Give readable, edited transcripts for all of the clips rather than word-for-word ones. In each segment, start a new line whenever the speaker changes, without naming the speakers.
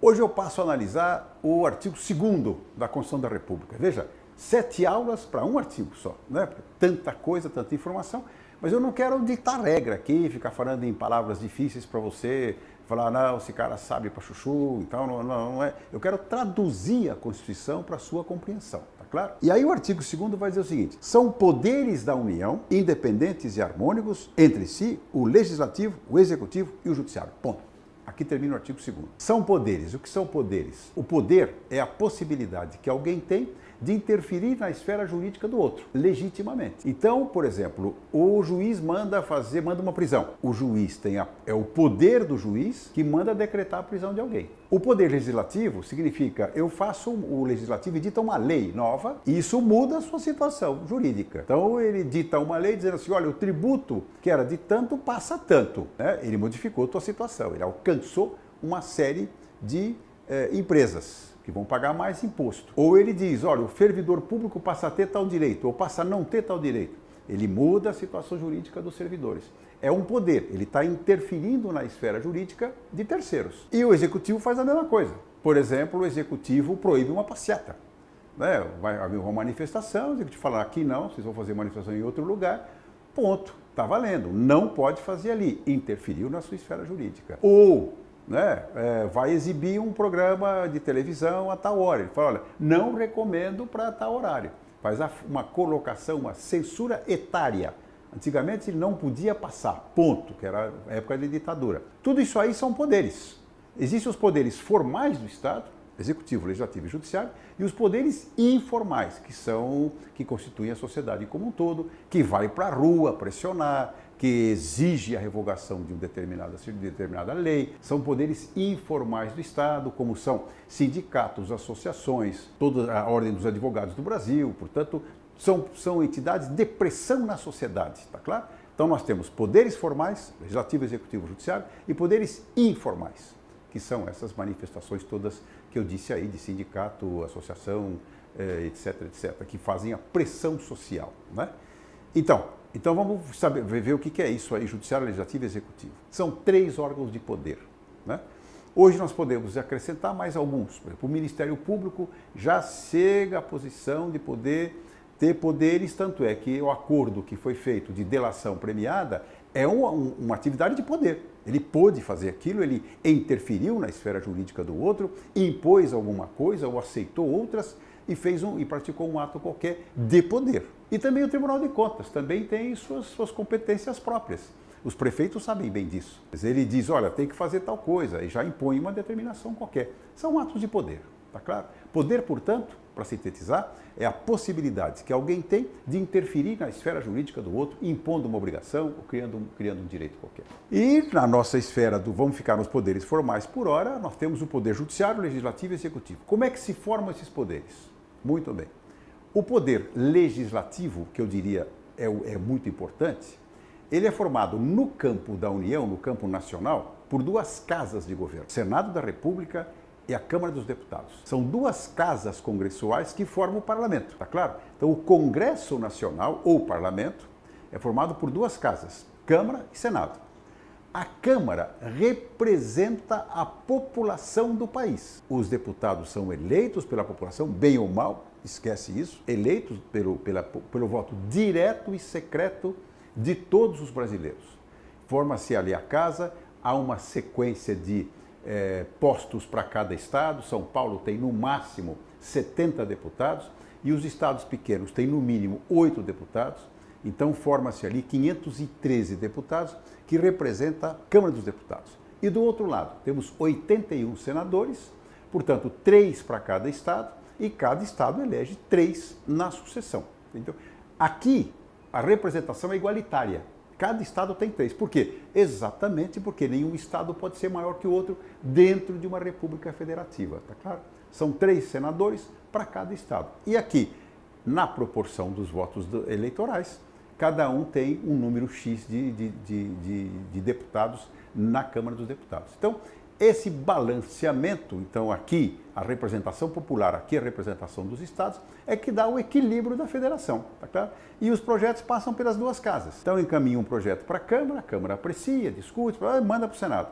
Hoje eu passo a analisar o artigo 2º da Constituição da República. Veja, 7 aulas para um artigo só, né? Tanta coisa, tanta informação, mas eu não quero ditar regra aqui, ficar falando em palavras difíceis para você, falar, não, esse cara sabe para chuchu, então não é. Eu quero traduzir a Constituição para a sua compreensão, tá claro? E aí o artigo 2º vai dizer o seguinte: são poderes da União, independentes e harmônicos entre si, o Legislativo, o Executivo e o Judiciário. Ponto. Aqui termina o artigo 2º. São poderes. O que são poderes? O poder é a possibilidade que alguém tem de interferir na esfera jurídica do outro, legitimamente. Então, por exemplo, o juiz manda uma prisão. O juiz é o poder do juiz que manda decretar a prisão de alguém. O poder legislativo significa, o legislativo edita uma lei nova e isso muda a sua situação jurídica. Então ele dita uma lei dizendo assim, olha, o tributo que era de tanto passa a tanto, né? Ele modificou a tua situação, ele alcançou uma série de empresas que vão pagar mais imposto. Ou ele diz, olha, o servidor público passa a ter tal direito, ou passa a não ter tal direito. Ele muda a situação jurídica dos servidores. É um poder, ele está interferindo na esfera jurídica de terceiros. E o executivo faz a mesma coisa. Por exemplo, o executivo proíbe uma passeata. Né? Vai haver uma manifestação, o executivo fala, aqui não, vocês vão fazer manifestação em outro lugar, ponto, está valendo. Não pode fazer ali, interferiu na sua esfera jurídica. Ou vai exibir um programa de televisão a tal hora. Ele fala, olha, não recomendo para tal horário. Faz uma colocação, uma censura etária. Antigamente ele não podia passar, ponto, que era a época de ditadura. Tudo isso aí são poderes. Existem os poderes formais do Estado, executivo, legislativo e judiciário, e os poderes informais, que constituem a sociedade como um todo, que vai para a rua pressionar, que exige a revogação de determinada lei. São poderes informais do Estado, como são sindicatos, associações, toda a Ordem dos Advogados do Brasil, portanto, são entidades de pressão na sociedade, está claro? Então nós temos poderes formais, legislativo, executivo, judiciário, e poderes informais, que são essas manifestações todas que eu disse aí, de sindicato, associação, etc, etc, que fazem a pressão social, né? Então vamos ver o que é isso aí, judiciário, legislativo e executivo. São 3 órgãos de poder, né? Hoje nós podemos acrescentar mais alguns. Por exemplo, o Ministério Público já chega à posição de poder ter poderes, tanto é que o acordo que foi feito de delação premiada é uma atividade de poder. Ele pôde fazer aquilo, ele interferiu na esfera jurídica do outro, impôs alguma coisa ou aceitou outras e praticou um ato qualquer de poder. E também o Tribunal de Contas também tem suas competências próprias. Os prefeitos sabem bem disso. Ele diz, olha, tem que fazer tal coisa e já impõe uma determinação qualquer. São atos de poder, tá claro? Poder, portanto, para sintetizar, é a possibilidade que alguém tem de interferir na esfera jurídica do outro, impondo uma obrigação ou criando um direito qualquer. E na nossa esfera vamos ficar nos poderes formais por hora, nós temos o poder judiciário, legislativo e executivo. Como é que se formam esses poderes? Muito bem. O poder legislativo, que eu diria é muito importante, ele é formado no campo da União, no campo nacional, por 2 casas de governo, o Senado da República e a Câmara dos Deputados. São 2 casas congressuais que formam o parlamento, tá claro? Então o Congresso Nacional, ou Parlamento, é formado por 2 casas, Câmara e Senado. A Câmara representa a população do país. Os deputados são eleitos pela população, bem ou mal, esquece isso, eleitos pelo voto direto e secreto de todos os brasileiros. Forma-se ali a casa, há uma sequência de postos para cada estado. São Paulo tem no máximo 70 deputados e os estados pequenos têm no mínimo 8 deputados. Então forma-se ali 513 deputados que representam a Câmara dos Deputados. E do outro lado temos 81 senadores, portanto 3 para cada estado, e cada estado elege 3 na sucessão. Então, aqui a representação é igualitária. Cada estado tem 3. Por quê? Exatamente porque nenhum estado pode ser maior que o outro dentro de uma república federativa, tá claro? São 3 senadores para cada estado. E aqui, na proporção dos votos eleitorais, cada um tem um número X de deputados na Câmara dos Deputados. Então, esse balanceamento, então aqui a representação popular, aqui a representação dos estados, é que dá o equilíbrio da federação, tá claro? E os projetos passam pelas 2 casas. Então encaminha um projeto para a Câmara aprecia, discute, manda para o Senado.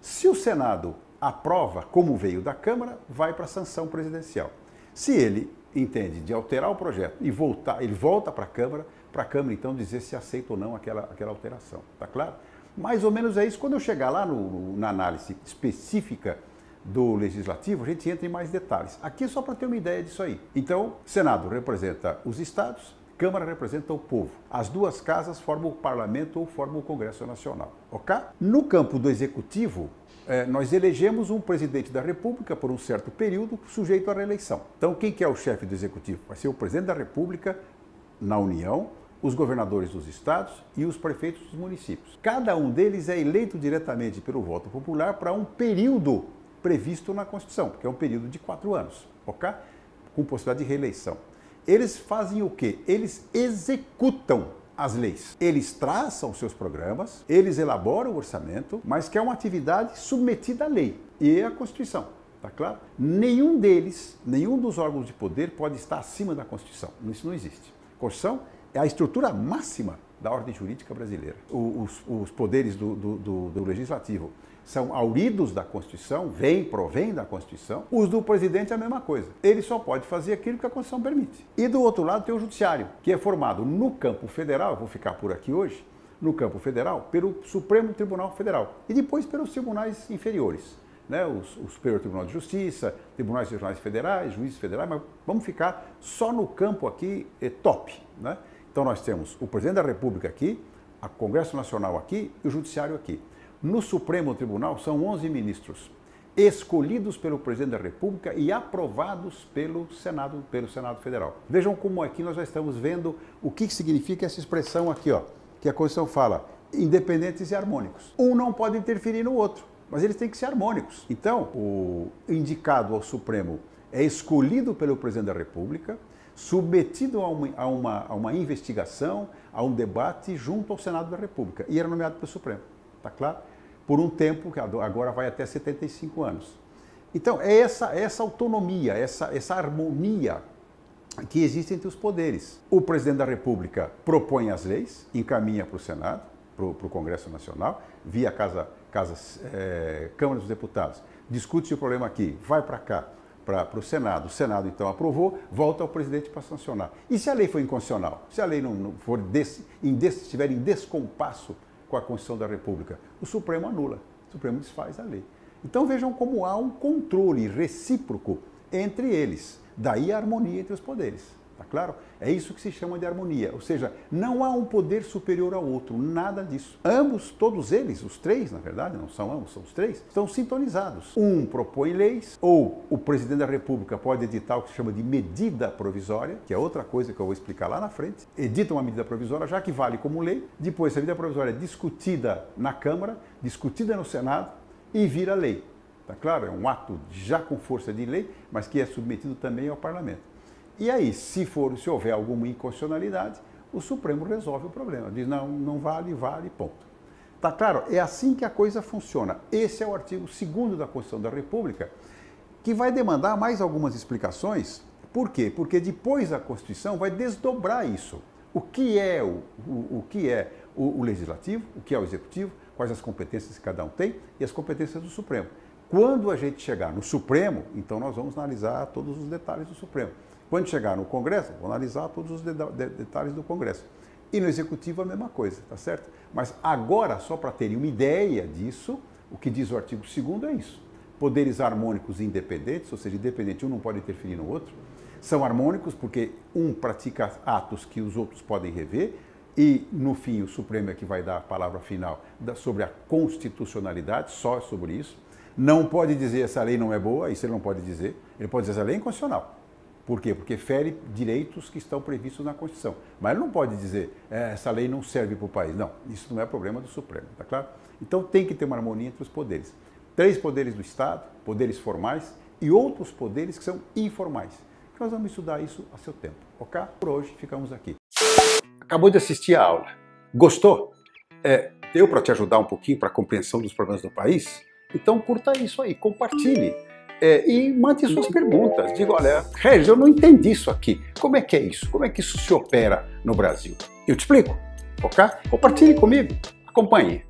Se o Senado aprova, como veio da Câmara, vai para a sanção presidencial. Se ele entende de alterar o projeto e ele volta para a Câmara então dizer se aceita ou não aquela alteração, tá claro? Mais ou menos é isso. Quando eu chegar lá na análise específica do Legislativo, a gente entra em mais detalhes. Aqui é só para ter uma ideia disso aí. Então, Senado representa os estados, Câmara representa o povo. As duas casas formam o Parlamento ou formam o Congresso Nacional, ok? No campo do Executivo, nós elegemos um presidente da República por um certo período sujeito à reeleição. Então, quem que é o chefe do Executivo? Vai ser o presidente da República na União, os governadores dos estados e os prefeitos dos municípios. Cada um deles é eleito diretamente pelo voto popular para um período previsto na Constituição, que é um período de 4 anos, ok? Com possibilidade de reeleição. Eles fazem o quê? Eles executam as leis. Eles traçam seus programas, eles elaboram o orçamento, mas que é uma atividade submetida à lei e à Constituição, tá claro? Nenhum dos órgãos de poder pode estar acima da Constituição. Isso não existe. A Constituição é a estrutura máxima da ordem jurídica brasileira. Os poderes do Legislativo são auridos da Constituição, provém da Constituição. Os do presidente é a mesma coisa. Ele só pode fazer aquilo que a Constituição permite. E do outro lado tem o Judiciário, que é formado no campo federal, eu vou ficar por aqui hoje, no campo federal, pelo Supremo Tribunal Federal e depois pelos tribunais inferiores, né? O Superior Tribunal de Justiça, tribunais regionais federais, juízes federais, mas vamos ficar só no campo aqui top, né? Então nós temos o Presidente da República aqui, o Congresso Nacional aqui e o Judiciário aqui. No Supremo Tribunal são 11 ministros, escolhidos pelo Presidente da República e aprovados pelo Senado Federal. Vejam como aqui nós já estamos vendo o que significa essa expressão aqui, ó, que a Constituição fala, independentes e harmônicos. Um não pode interferir no outro, mas eles têm que ser harmônicos. Então, o indicado ao Supremo é escolhido pelo Presidente da República, submetido a uma investigação, a um debate junto ao Senado da República, e era nomeado pelo Supremo, tá claro? Por um tempo que agora vai até 75 anos. Então, é essa autonomia, essa harmonia que existe entre os poderes. O Presidente da República propõe as leis, encaminha para o Senado, para o Congresso Nacional, via Câmara dos Deputados, discute o problema aqui, vai para cá, para o Senado então volta ao presidente para sancionar. E se a lei for inconstitucional? Se a lei não for estiver em descompasso com a Constituição da República, o Supremo anula, o Supremo desfaz a lei. Então vejam como há um controle recíproco entre eles, daí a harmonia entre os poderes, tá claro? É isso que se chama de harmonia, ou seja, não há um poder superior ao outro, nada disso. Todos eles, os três, na verdade, não são ambos, são os três, estão sintonizados. Um propõe leis, ou o Presidente da República pode editar o que se chama de medida provisória, que é outra coisa que eu vou explicar lá na frente. Edita uma medida provisória, já que vale como lei, depois essa medida provisória é discutida na Câmara, discutida no Senado e vira lei. Tá claro? É um ato já com força de lei, mas que é submetido também ao Parlamento. E aí, se houver alguma inconstitucionalidade, o Supremo resolve o problema. Diz, não vale, ponto. Tá claro? É assim que a coisa funciona. Esse é o artigo 2º da Constituição da República, que vai demandar mais algumas explicações. Por quê? Porque depois a Constituição vai desdobrar isso. O que é o Legislativo, o que é o Executivo, quais as competências que cada um tem e as competências do Supremo. Quando a gente chegar no Supremo, então nós vamos analisar todos os detalhes do Supremo. Quando chegar no Congresso, vou analisar todos os detalhes do Congresso. E no Executivo a mesma coisa, tá certo? Mas agora, só para terem uma ideia disso, o que diz o artigo 2º é isso. Poderes harmônicos e independentes, ou seja, independente, um não pode interferir no outro. São harmônicos porque um pratica atos que os outros podem rever e, no fim, o Supremo é que vai dar a palavra final sobre a constitucionalidade, só sobre isso. Não pode dizer essa lei não é boa, isso ele não pode dizer. Ele pode dizer essa lei é inconstitucional. Por quê? Porque fere direitos que estão previstos na Constituição. Mas ele não pode dizer, essa lei não serve para o país. Não, isso não é problema do Supremo, tá claro? Então tem que ter uma harmonia entre os poderes. 3 poderes do Estado, poderes formais, e outros poderes que são informais. Nós vamos estudar isso a seu tempo, ok? Por hoje, ficamos aqui. Acabou de assistir a aula. Gostou? Deu para te ajudar um pouquinho para a compreensão dos problemas do país? Então curta isso aí, compartilhe. E mande suas perguntas. Diga, olha, Regis, eu não entendi isso aqui. Como é que é isso? Como é que isso se opera no Brasil? Eu te explico, ok? Compartilhe comigo, acompanhe.